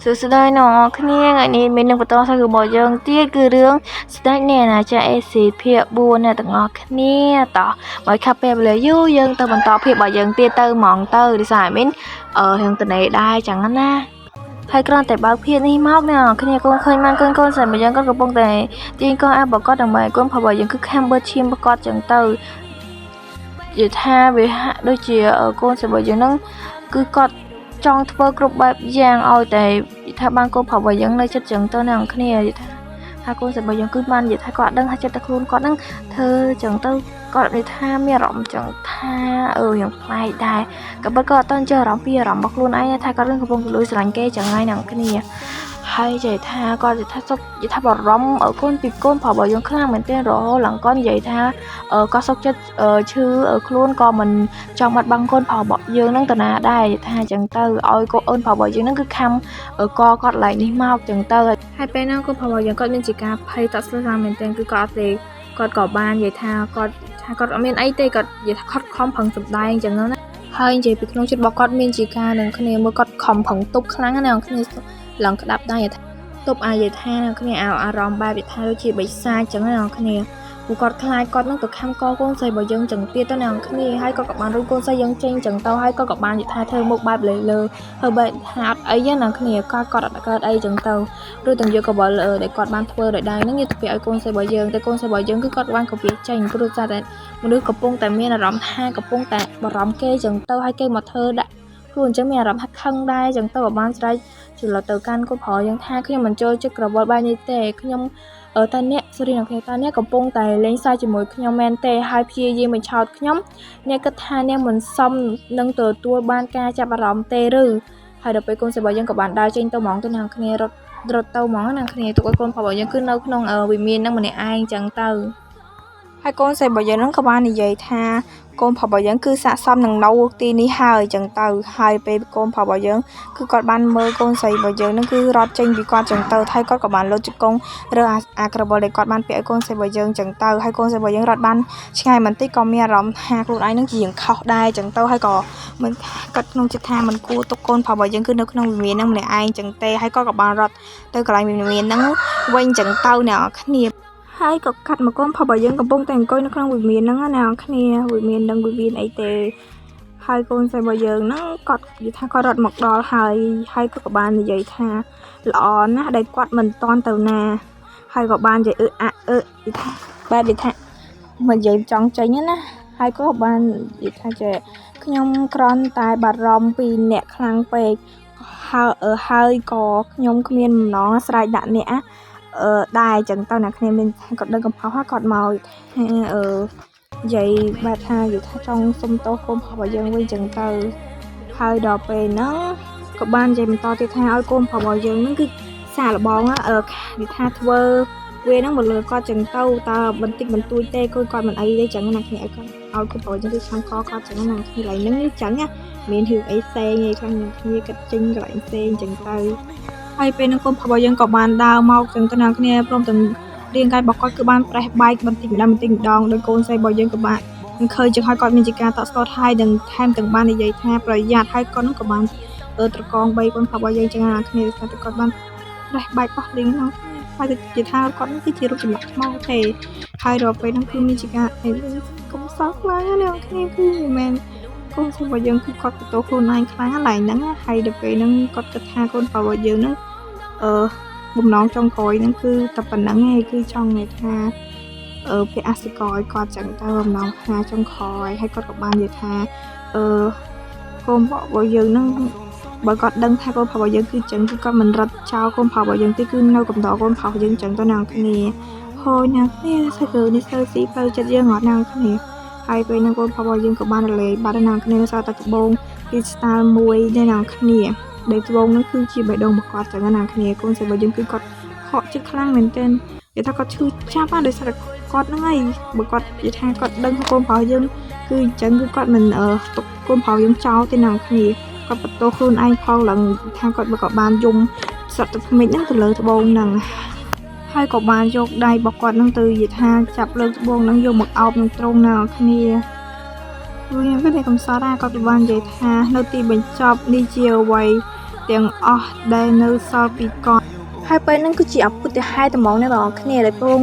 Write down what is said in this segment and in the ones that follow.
សួស្តីអ្នកគ្នាថ្ងៃនេះមាននឹងបន្តសាររបស់យើងទៀតគឺរឿងស្ដេចអ្នកណាចាអេស៊ីភាគ4អ្នកទាំងអស់គ្នាតោះមកខាប់ពេលវេលាយូរយើងទៅបន្តភាពរបស់យើងទៀតទៅហ្មងទៅដូចស្អាមានរឿងតនេដែរចឹងណាហើយគ្រាន់តែបើកភាពនេះមកអ្នកគ្នាកូនឃើញមានកូនស្រីរបស់យើងក៏កំពុងតែទាញកូនអាបកតដើម្បីកូនប្រុសរបស់យើងគឺខាំបឺតឈាមប្រកបចឹងទៅនិយាយថាវាហាក់ដូចជាកូនស្រីរបស់យើងនឹងគឺគាត់ចង់ធ្វើគ្រប់បែបយ៉ាងឲ្យតែថាបានកូនប្រុសរបស់យើងនៅចិត្តចឹងទៅអ្នកគ្នានិយាយថាកូនស្រីរបស់យើងគឺបាននិយាយថាគាត់ដឹងថាចិត្តតែខ្លួនគាត់នឹងធ្វើចឹងទៅគាត់និយាយថាមានអារម្មណ៍ចឹងថាយ៉ាងប្លែកដែរក៏ប៉ុន្តែគាត់អត់ទាន់ចេះអារម្មណ៍ពីអារម្មណ៍របស់ខ្លួនឯងថាគាត់នឹងកំពុងទលួចស្រឡាញ់គេចឹងហើយអ្នកគ្នាហើយនិយាយថាគាត់និយាយថាសុខនិយាយថាបារម្ភកូនពីកូនប្រុសរបស់យើងខ្លាំងមែនទែនរហូតឡើងគាត់និយាយថាគាត់សុខចិត្តឈឺខ្លួនក៏មិនចង់បាត់បង់កូនប្រុសរបស់យើងនឹងទៅណាដែរថាចឹងទៅឲ្យកូនប្រុសរបស់យើងនឹងគឺខំកគាត់ឡើងនេះមកចឹងទៅហើយពេលណាកូនប្រុសរបស់យើងគាត់មានជាការភ័យតក់ស្លុតខ្លាំងមែនទែនគឺគាត់អត់ទេគាត់ក៏បាននិយាយថាគាត់អត់មានអីទេគាត់និយាយថាខត់ខំប្រឹងសម្ដែងចឹងណាហើយនិយាយពីក្នុងចិត្តរបស់គាត់មានជាការនឹងគ្នាមើលគាត់ខំប្រឹងទប់ខ្លាំងណាស់គ្នាឡើងក្តាប់ដែរទប់អាយថាគ្នាអារម្មណ៍បែបវិថាដូចជាបិសាចចឹងណាគ្នាពួកគាត់ខ្លាចគាត់នឹងទៅខំកកូនស្រីរបស់យើងចឹងទៀតទៅណាគ្នាហើយគាត់ក៏បានរុញកូនស្រីយើងចេញចឹងទៅហើយគាត់ក៏បាននិយាយថាធ្វើមុខបែបលើហើយបែបថាអត់អីណាគ្នាគាត់អត់កើតអីចឹងទៅឬទាំងយកកបលដែលគាត់បានធ្វើដោយដៃហ្នឹងយកទៅពាក់ឲ្យកូនស្រីរបស់យើងតែកូនស្រីរបស់យើងគឺគាត់បានកាពីចេញព្រោះតែមនុស្សកំពុងតែមានអារម្មណ៍ថាកំពុងតែបារម្ភគេចឹងទៅហើយគេមកធ្វើដាក់ខ្លួនអញ្ចឹងមានអារម្មណ៍ថាខឹងដែរចឹងទៅក៏បានស្រែកច្រឡោះទៅកាន់កូនប្រុសយើងថាខ្ញុំមិនចូលចិត្តក្រវល់បែបនេះទេខ្ញុំតើអ្នកសូរីអ្នកគ្នាតើអ្នកកំពុងតែលេងសើចជាមួយខ្ញុំមែនទេហើយព្យាយាមបញ្ឆោតខ្ញុំអ្នកគិតថាអ្នកមិនសមនឹងទទួលបានការចាប់អារម្មណ៍ទេឬហើយដល់ពេលកូនស្រីរបស់យើងក៏បានដើរចេញទៅហ្មងទៅអ្នកគ្នារត់ទៅហ្មងអ្នកគ្នាទុកឲ្យកូនប្រុសរបស់យើងគឺនៅក្នុងវិមាននឹងម្នាក់ឯងចឹងទៅហើយកូនស្រីរបស់យើងនឹងក៏បាននិយាយថាកូនប្រុសរបស់យើងគឺស័ក្តិសមនឹងនៅទីនេះហើយចឹងទៅហើយពេលកូនប្រុសរបស់យើងគឺគាត់បានមើលកូនស្រីរបស់យើងនឹងគឺរត់ចេញពីគាត់ចឹងទៅហើយគាត់ក៏បានលោតជង្គង់រើអាក្រវល់ដែលគាត់បានពាក់ឲ្យកូនស្រីរបស់យើងចឹងទៅហើយកូនស្រីរបស់យើងរត់បានឆ្ងាយបន្តិចក៏មានអារម្មណ៍ថាខ្លួនឯងនឹងជាខុសដែរចឹងទៅហើយក៏មិនគាត់ក្នុងចិត្តថាមិនគួរទុកកូនប្រុសរបស់យើងគឺនៅក្នុងវិមាននឹងម្នាក់ឯងចឹងទេហើយគាត់ក៏បានរត់ទៅកន្លែងវិមាននឹងវិញចឹងទៅអ្នកគ្នាហើយក៏កាត់មកកូនប្រុសរបស់យើងកំពុងតែអង្គុយនៅក្នុងវិមានហ្នឹងណាគ្នាវិមាននឹងវិមានអីទេហើយកូនស្រីរបស់យើងហ្នឹងគាត់និយាយថាគាត់រត់មកដល់ហើយក៏បាននិយាយថាល្អណាស់ដែលគាត់មិនតន់ទៅណាហើយក៏បាននិយាយនិយាយថាបែបនិយាយថាមិននិយាយចង់ចេញណាហើយក៏បាននិយាយថាចេះខ្ញុំគ្រាន់តែបារម្ភពីអ្នកខ្លាំងពេកហើយក៏ខ្ញុំគ្មានបំណងស្រែកដាក់អ្នកដែរចឹងទៅអ្នកគ្នាមានគាត់ដឹងកំហុសហើយគាត់មកថានិយាយបែបថានិយាយថាចង់សុំទោសកូនប្រុសរបស់យើងវិញចឹងទៅហើយដល់ពេលហ្នឹងក៏បាននិយាយបន្តទៀតថាឲ្យកូនប្រុសរបស់យើងហ្នឹងគឺសាកល្បងនិយាយថាធ្វើវាហ្នឹងមកលើគាត់ចឹងទៅតើបន្តិចបន្តួចទេកូនគាត់មិនអីទេចឹងណាគ្នាឲ្យកូនប្រុសយើងគឺខាងកគាត់ចឹងណាគ្នាឡើយហ្នឹងចឹងណាមានរឿងអីផ្សេងឯខាងគ្នាគិតចេញកន្លែងផ្សេងចឹងទៅហើយពេលនោះកូនប្រុសរបស់យើងក៏បានដើរមកចឹងទៅអ្នកគ្នាព្រមទាំងរាងកាយរបស់គាត់គឺបានប្រេះបែកបន្តិចម្ដងដោយកូនស្រីរបស់យើងក៏បានឃើញចឹងហើយគាត់មានជាការតក់ស្លុតហើយនឹងថែមទាំងបាននិយាយថាប្រយ័ត្នហើយគាត់នោះក៏បានត្រកង3កូនប្រុសរបស់យើងចឹងណាគ្នាតែគាត់បានប្រេះបែកបោះលីងនោះហើយគេថាគាត់នោះគឺជារូបចម្លាក់ថ្មទេហើយដល់ពេលហ្នឹងគឺមានជាការកុំសោកខ្លាំងណាគ្នាគឺមិនមែនកូនស្រីរបស់យើងគឺគាត់បន្ទោសខ្លួនឯងខ្លាំងណាស់ឡើងហ្នឹងហើយដល់ពេលហ្នឹងគាត់គិតថាកូនប្រុសរបស់យើងហ្នឹងបំណងចុងក្រោយហ្នឹងគឺតែប៉ុណ្្នឹងឯងគឺចង់និយាយថាពាក់អសិកឲ្យគាត់ចឹងទៅបំណងថាចុងក្រោយហើយគាត់ក៏បាននិយាយថាកូនប្រុសរបស់យើងហ្នឹងបើគាត់ដឹងថាកូនប្រុសរបស់យើងគឺចឹងគឺគាត់មិនរត់ចោលកូនប្រុសរបស់យើងទេគឺនៅកំដរកូនប្រុសយើងចឹងទៅអ្នកគ្នាហូចអ្នកគ្នាស្អីនេះទៅស៊ីផ្លូវចិត្តយើងអត់អ្នកគ្នាហើយពេលហ្នឹងកូនប្រុសរបស់យើងក៏បានរលែងបាត់អ្នកគ្នាសល់តែត្បូងពីស្តាល់មួយដែរអ្នកគ្នាដែលត្បូងហ្នឹងគឺជាបេះដូងរបស់គាត់ចឹងណាគ្នាកូនស្រីរបស់យើងគឺគាត់ខកចិត្តខ្លាំងមែនទែននិយាយថាគាត់ឈឺចាប់ណាស់ដោយសារតែគាត់ហ្នឹងហើយបើគាត់និយាយថាគាត់ដឹងថាកូនប្រុសយើងគឺអញ្ចឹងគឺគាត់មិនទុកកូនប្រុសយើងចោលទេណាគ្នាគាត់បន្ទោសខ្លួនឯងផងឡើងថាគាត់ក៏បានយំសត្វទឹកថ្មិចហ្នឹងទៅលើត្បូងហ្នឹងហើយក៏បានយកដៃរបស់គាត់ហ្នឹងទៅនិយាយថាចាប់លើត្បូងហ្នឹងយកមកអោបនឹងត្រង់ណាគ្នាវិញវិញកំសត់គាត់បាននិយាយថានៅទីបញ្ចប់នេះជាអ្វី ទាំងអស់ដែលនៅសល់ពីก่อนហើយពេលហ្នឹងគឺជាអពុទ្ធហេតុត្មងអ្នកបងគ្នាដែលពង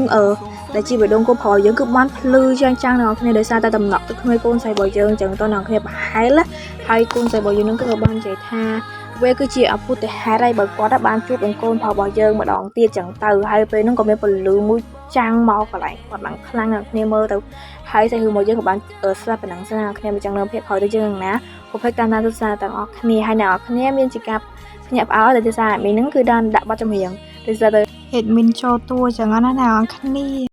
ដែលជាបេះដូងកូនប្រុសយើងគឺបានភ្លឺយ៉ាងចាំងអ្នកគ្នាដោយសារតែដំណក់ទឹកភ្នែកកូនស្រីរបស់យើងអញ្ចឹងតអ្នកគ្នាប្រហែលហើយកូនស្រីរបស់យើងនឹងក៏បាននិយាយថាវាគឺជាអពុទ្ធហេតុហើយបើគាត់បានជួបនឹងកូនប្រុសរបស់យើងម្ដងទៀតចឹងទៅហើយពេលហ្នឹងក៏មានពលឺមួយចាំងមកកន្លែងគាត់ឡើងខ្លាំងអ្នកគ្នាមើលទៅហើយស្រីរបស់យើងក៏បានស្ដាប់ប៉ុណ្ណឹងសិនអ្នកគ្នាមិនចឹងនៅភាពក្រោយទៅយើងណាកុំភ្លេចតាមដានទស្សនាទាំងអស់គ្នាហើយអ្នកនរគ្នាមានជាការភ្ញាក់ផ្អើលដែលទស្សនាមីហ្នឹងគឺដាក់ប័ណ្ណចម្រៀងដោយសារតែ admin ចូលតួចឹងណាអ្នកនរគ្នា